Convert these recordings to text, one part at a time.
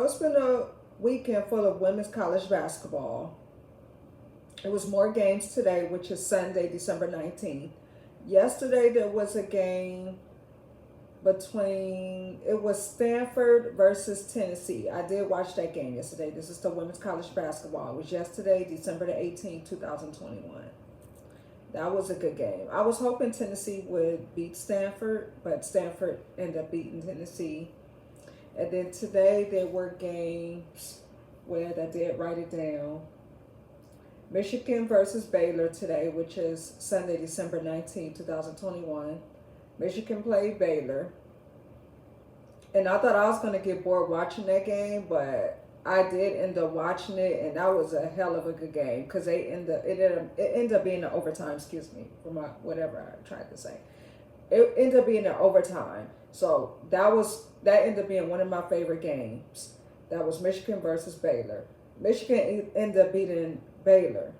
So it's been a weekend full of women's college basketball. It was more games today, which is Sunday, December 19th. Yesterday there was a game between, it was Stanford versus Tennessee. I did watch that game yesterday. This is the women's college basketball. It was yesterday, December the 18th, 2021. That was a good game. I was hoping Tennessee would beat Stanford, but Stanford ended up beating Tennessee. And then today there were games where I did write it down. Michigan versus Baylor today, which is Sunday, December 19, 2021. Michigan played Baylor. And I thought I was going to get bored watching that game, but I did end up watching it, and that was a hell of a good game because it ended up being an overtime, excuse me, for my whatever I tried to say. It ended up being an overtime. So that ended up being one of my favorite games. That was Michigan versus Baylor. Michigan ended up beating Baylor,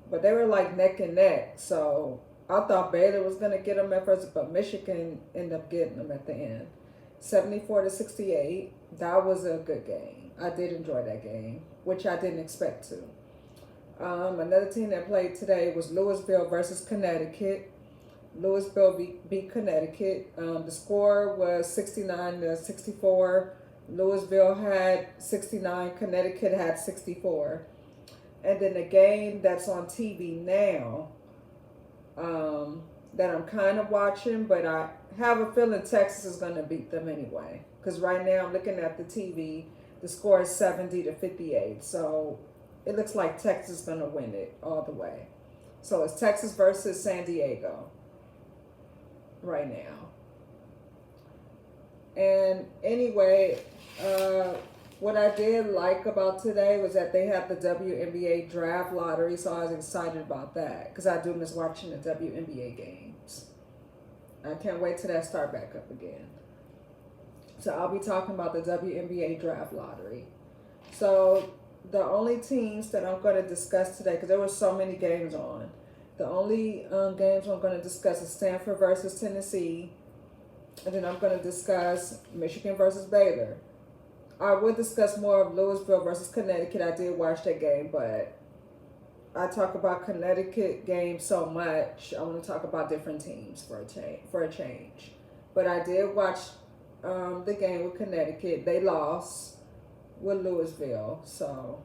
but they were like neck and neck. So I thought Baylor was going to get them at first, but Michigan ended up getting them at the end. 74-68. That was a good game. I did enjoy that game, which I didn't expect to. Another team that played today was Louisville versus Connecticut. Louisville beat Connecticut. The score was 69-64. Louisville had 69. Connecticut had 64. And then the game that's on TV now, that I'm kind of watching, but I have a feeling Texas is going to beat them anyway. Because right now I'm looking at the TV, the score is 70-58. So it looks like Texas is going to win it all the way. So it's Texas versus San Diego right now. And anyway, what I did like about today was that they had the Wnba draft lottery, so I was excited about that because I do miss watching the Wnba games. I can't wait till that start back up again. So I'll be talking about the Wnba draft lottery. So the only teams that I'm going to discuss today, because there were so many games on, the only games I'm going to discuss is Stanford versus Tennessee, and then I'm going to discuss Michigan versus Baylor. I would discuss more of Louisville versus Connecticut. I did watch that game, but I talk about Connecticut games so much. I want to talk about different teams for a change. But I did watch the game with Connecticut. They lost with Louisville, so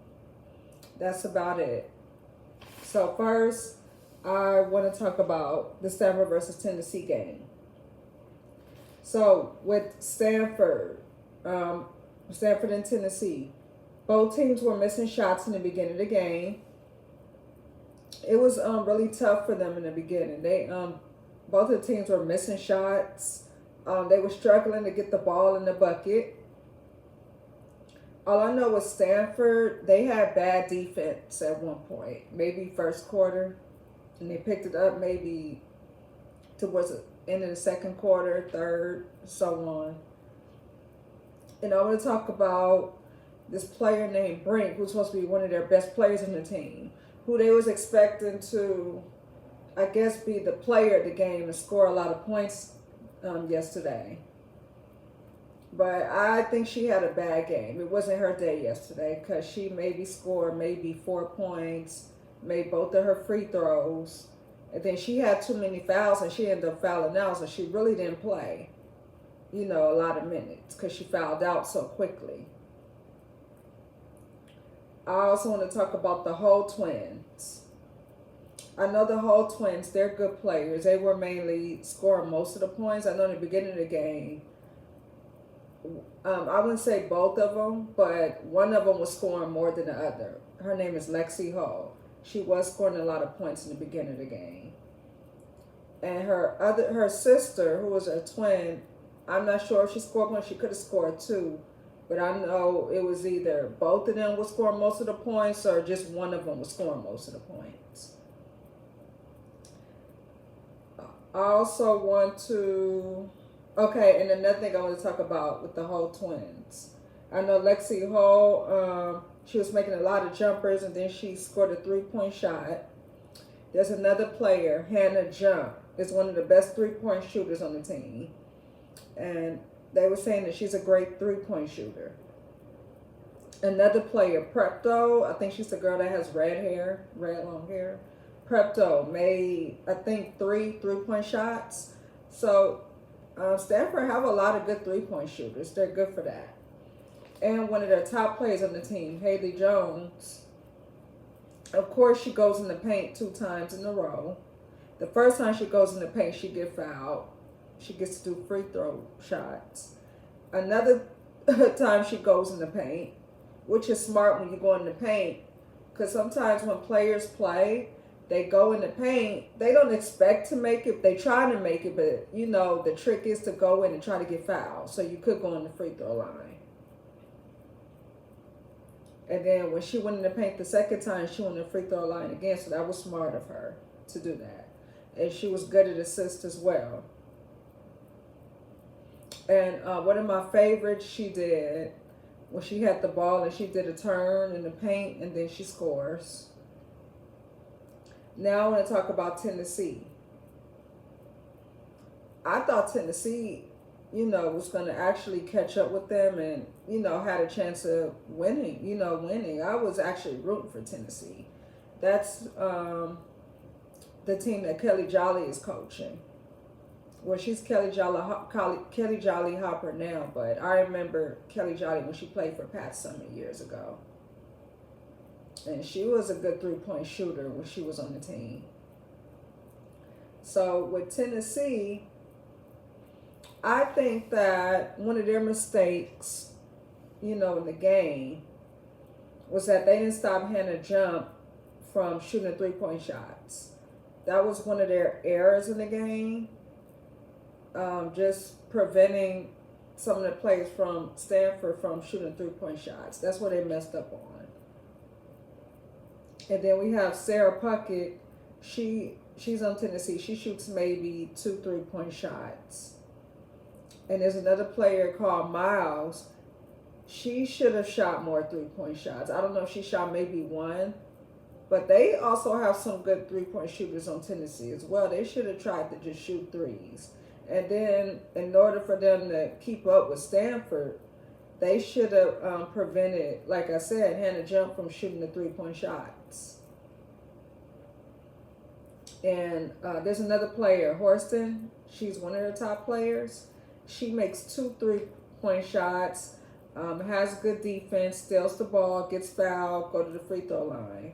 that's about it. So first, I want to talk about the Stanford versus Tennessee game. So with Stanford and Tennessee, both teams were missing shots in the beginning of the game. It was really tough for them in the beginning. They both of the teams were missing shots. They were struggling to get the ball in the bucket. All I know was Stanford, they had bad defense at one point, maybe first quarter, and they picked it up maybe towards the end of the second quarter, third, so on. And I want to talk about this player named Brink, who's supposed to be one of their best players in the team, who they was expecting to, I guess, be the player of the game and score a lot of points yesterday. But I think she had a bad game. It wasn't her day yesterday because she maybe scored maybe 4 points, made both of her free throws, and then she had too many fouls and she ended up fouling out, so she really didn't play, a lot of minutes because she fouled out so quickly. I also want to talk about the Hull twins. I know the Hull twins, they're good players. They were mainly scoring most of the points. I know in the beginning of the game, I wouldn't say both of them, but one of them was scoring more than the other. Her name is Lexi Hull. She was scoring a lot of points in the beginning of the game. And her sister, who was a twin, I'm not sure if she scored points. She could have scored 2. But I know it was either both of them were scoring most of the points or just one of them was scoring most of the points. I also want to... Okay, and another thing I want to talk about with the Hull twins. I know Lexi Hull, she was making a lot of jumpers, and then she scored a 3-point shot. There's another player, Hannah Jump, is one of the best 3-point shooters on the team. And they were saying that she's a great 3-point shooter. Another player, Prepto, I think she's the girl that has red long hair. Prepto made, I think, three-point shots. So Stanford have a lot of good three-point shooters. They're good for that. And one of their top players on the team, Haley Jones, of course, she goes in the paint 2 times in a row. The first time she goes in the paint, she gets fouled. She gets to do free throw shots. Another time she goes in the paint, which is smart when you go in the paint, because sometimes when players play, they go in the paint, they don't expect to make it. They try to make it, but you know, the trick is to go in and try to get fouled. So you could go in the free throw line. And then when she went in the paint the second time, she went in the free throw line again. So that was smart of her to do that. And she was good at assist as well. And one of my favorites she did when she had the ball and she did a turn in the paint and then she scores. Now I want to talk about Tennessee. I thought Tennessee, was going to actually catch up with them and, had a chance of winning. I was actually rooting for Tennessee. That's the team that Kelly Jolly is coaching. Well, she's Kelly Jolly Hopper now, but I remember Kelly Jolly when she played for Pat Summitt years ago. And she was a good three-point shooter when she was on the team. So with Tennessee, I think that one of their mistakes, in the game was that they didn't stop Hannah Jump from shooting three-point shots. That was one of their errors in the game. Just preventing some of the players from Stanford from shooting three-point shots. That's what they messed up on. And then we have Sarah Puckett. She's on Tennessee. She shoots maybe 2 3-point shots. And there's another player called Miles. She should have shot more 3-point shots. I don't know if she shot maybe 1. But they also have some good 3-point shooters on Tennessee as well. They should have tried to just shoot threes. And then in order for them to keep up with Stanford, they should have prevented, like I said, Hannah Jump from shooting the 3-point shots. And there's another player, Horston. She's one of the top players. She makes 2 3-point shots, has good defense, steals the ball, gets fouled, go to the free throw line.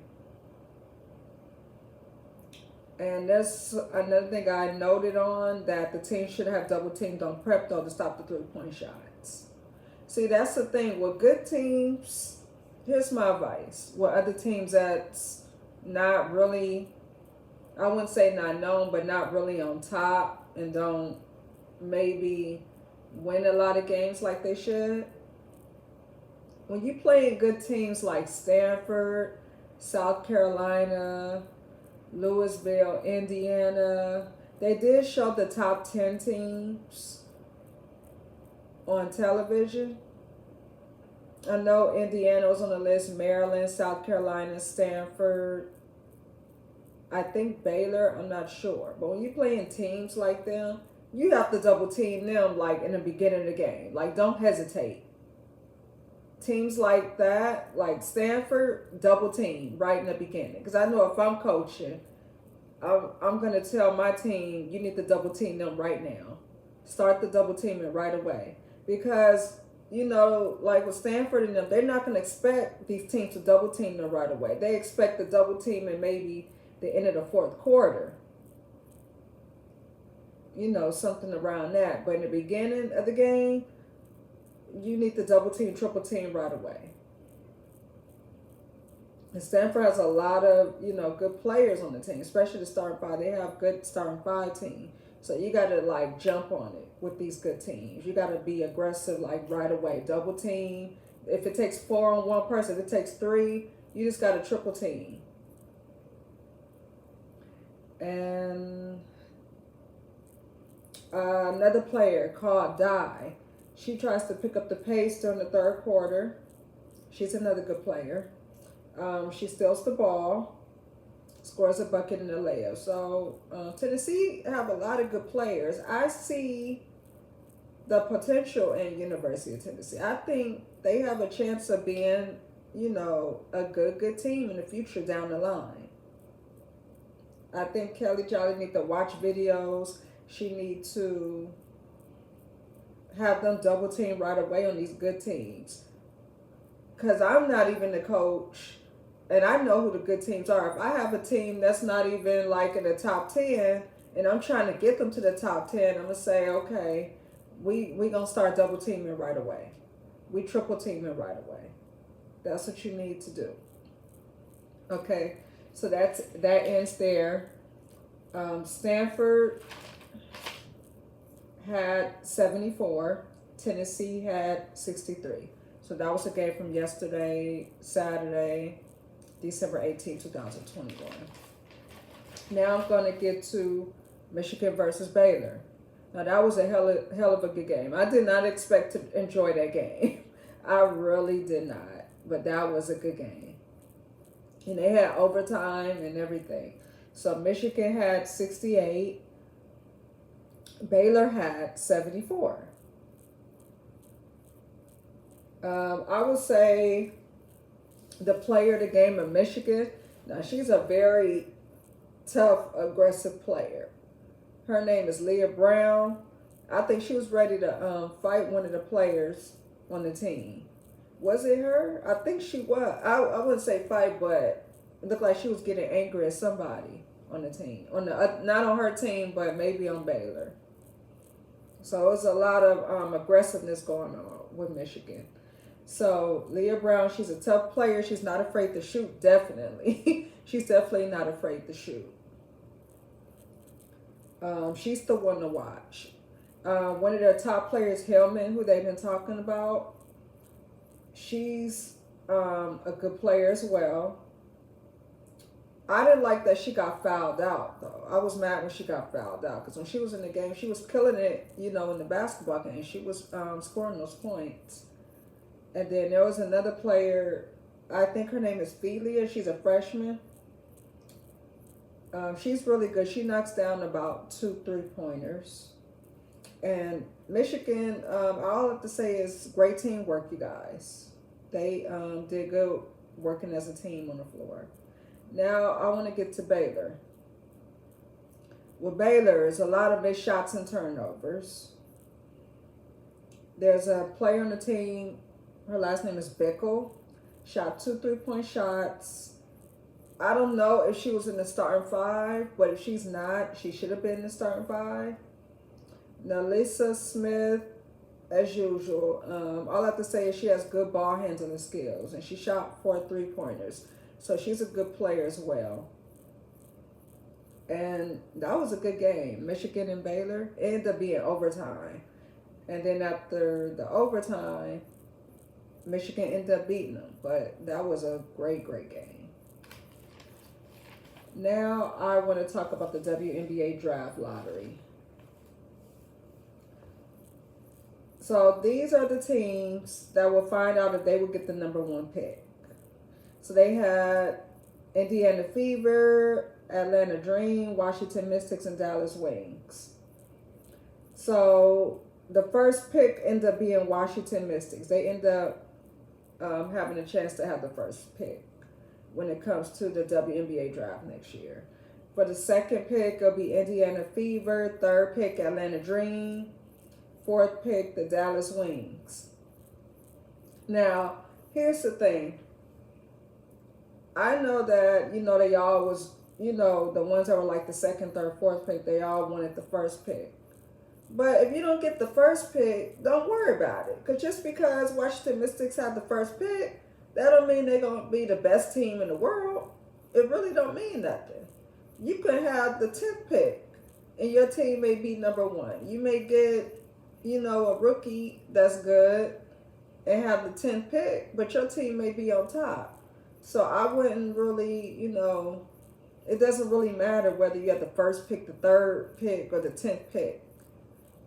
And that's another thing I noted on, that the team should have double teamed on Prepto to stop the 3-point shots. See, that's the thing. With good teams, here's my advice. With other teams that's not really, I wouldn't say not known, but not really on top and don't maybe win a lot of games like they should. When you play in good teams like Stanford, South Carolina, Louisville, Indiana, they did show the top 10 teams on television. I know Indiana was on the list, Maryland, South Carolina, Stanford, I think Baylor, I'm not sure. But when you play in teams like them, you have to double team them like in the beginning of the game. Like, don't hesitate. Teams like that, like Stanford, double team right in the beginning. Because I know if I'm coaching, I'm going to tell my team, you need to double team them right now. Start the double teaming right away. Because, like with Stanford and them, they're not going to expect these teams to double team them right away. They expect the double team in maybe the end of the fourth quarter. Something around that. But in the beginning of the game, you need to double team, triple team right away. And Stanford has a lot of, good players on the team, especially the starting 5. They have good starting 5 team. So you got to, jump on it with these good teams. You got to be aggressive, right away. Double team. If it takes 4 on one person, if it takes 3, you just got to triple team. And another player called Di. She tries to pick up the pace during the third quarter. She's another good player. She steals the ball, scores a bucket and a layup. So Tennessee have a lot of good players. I see the potential in University of Tennessee. I think they have a chance of being, a good team in the future down the line. I think Kelly Jolly need to watch videos. She need to have them double team right away on these good teams. Because I'm not even the coach, and I know who the good teams are. If I have a team that's not even like in the top 10, and I'm trying to get them to the top 10, I'm going to say, okay, we going to start double teaming right away. We triple teaming right away. That's what you need to do. Okay, so that ends there. Stanford had 74. Tennessee had 63. So that was a game from yesterday, Saturday, December 18, 2021. Now I'm going to get to Michigan versus Baylor. Now that was a hell of a good game. I did not expect to enjoy that game. I really did not. But that was a good game. And they had overtime and everything. So Michigan had 68. Baylor had 74. I would say the player of the game of Michigan. Now she's a very tough, aggressive player. Her name is Leah Brown. I think she was ready to fight one of the players on the team. Was it her? I think she was. I wouldn't say fight, but it looked like she was getting angry at somebody on the team. Not on her team, but maybe on Baylor. So it was a lot of aggressiveness going on with Michigan. So Leah Brown, she's a tough player. She's not afraid to shoot, definitely. She's definitely not afraid to shoot. She's the one to watch. One of their top players, Hillman, who they've been talking about, she's a good player as well. I didn't like that she got fouled out, though. I was mad when she got fouled out because when she was in the game, she was killing it, in the basketball game. She was scoring those points. And then there was another player, I think her name is Felia. She's a freshman. She's really good. She knocks down about 2 3-pointers. And Michigan, all I have to say is great teamwork, you guys. They did good working as a team on the floor. Now I want to get to Baylor. With Baylor, there's a lot of missed shots and turnovers. There's a player on the team, her last name is Bickle. Shot 2 3-point shots. I don't know if she was in the starting 5, but if she's not, she should have been in the starting 5. Now, Lisa Smith, as usual, all I have to say is she has good ball handling skills, and she shot 4 3-pointers. So she's a good player as well. And that was a good game. Michigan and Baylor. It ended up being overtime. And then after the overtime, Michigan ended up beating them. But that was a great, great game. Now I want to talk about the Wnba draft lottery. So these are the teams that will find out if they will get the number 1 pick. So they had Indiana Fever, Atlanta Dream, Washington Mystics, and Dallas Wings. So the first pick ended up being Washington Mystics. They end up having a chance to have the first pick when it comes to the WNBA draft next year. For the second pick, it'll be Indiana Fever. Third pick, Atlanta Dream. Fourth pick, the Dallas Wings. Now, here's the thing. I know that, they all was, the ones that were like the second, third, fourth pick, they all wanted the first pick. But if you don't get the first pick, don't worry about it. Because just because Washington Mystics have the first pick, that don't mean they're going to be the best team in the world. It really don't mean nothing. You could have the 10th pick, and your team may be number 1. You may get, a rookie that's good and have the 10th pick, but your team may be on top. So I wouldn't really, it doesn't really matter whether you have the first pick, the third pick, or the 10th pick.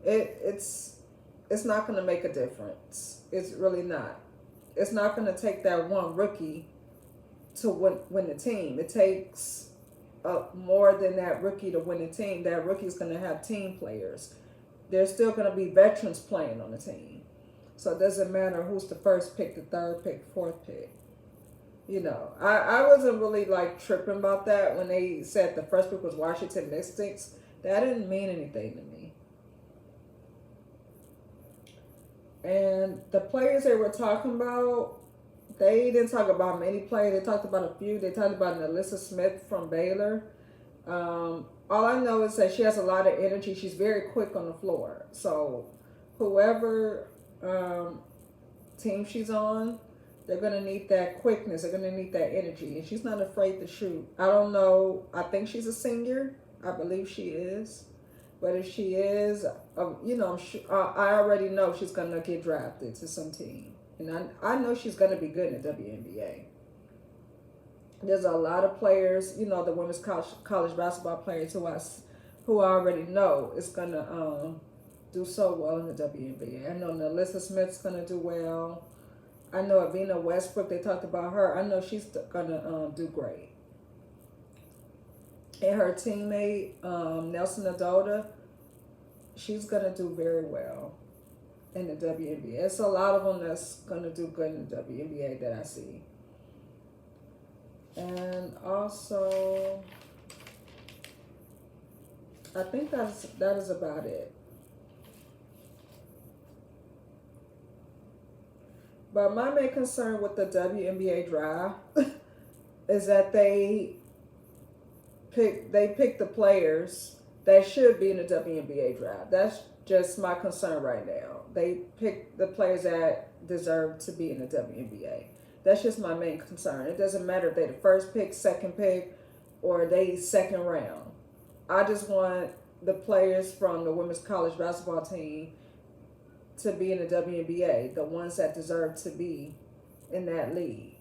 It's not going to make a difference. It's really not. It's not going to take that one rookie to win the team. It takes more than that rookie to win the team. That rookie's going to have team players. There's still going to be veterans playing on the team. So it doesn't matter who's the first pick, the third pick, fourth pick. You know, I wasn't really like tripping about that when they said the first pick was Washington Mystics. That didn't mean anything to me. And the players they were talking about, they didn't talk about many players. They talked about a few. They talked about Alyssa Smith from Baylor. All I know is that she has a lot of energy. She's very quick on the floor. So whoever team she's on, they're going to need that quickness. They're going to need that energy. And she's not afraid to shoot. I don't know. I think she's a senior. I believe she is. But if she is, you know, I already know she's going to get drafted to some team. And I know she's going to be good in the WNBA. There's a lot of players, you know, the women's college basketball players who I already know is going to do so well in the WNBA. I know Alyssa Smith's going to do well. I know Avina Westbrook, they talked about her. I know she's going to do great. And her teammate, Nelson Adota, she's going to do very well in the WNBA. It's a lot of them that's going to do good in the WNBA that I see. And also, I think that is about it. But my main concern with the WNBA draft is that they pick the players that should be in the WNBA draft. That's just my concern right now. They pick the players that deserve to be in the WNBA. That's just my main concern. It doesn't matter if they're the first pick, second pick, or they second round. I just want the players from the women's college basketball team to be in the WNBA, the ones that deserve to be in that league.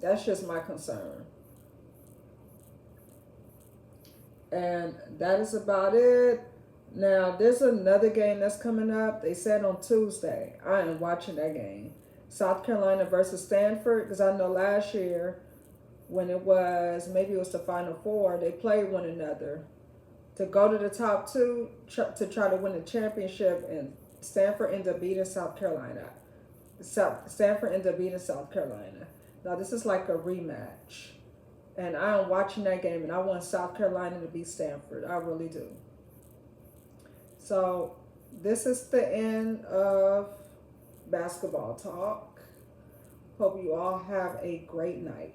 That's just my concern. And that is about it. Now, there's another game that's coming up. They said on Tuesday. I am watching that game. South Carolina versus Stanford, because I know last year when maybe it was the Final Four, they played one another to go to the top two to try to win the championship, and Stanford ended up beating South Carolina. Stanford ended up beating South Carolina. Now, this is like a rematch. And I'm watching that game, and I want South Carolina to beat Stanford. I really do. So, this is the end of basketball talk. Hope you all have a great night.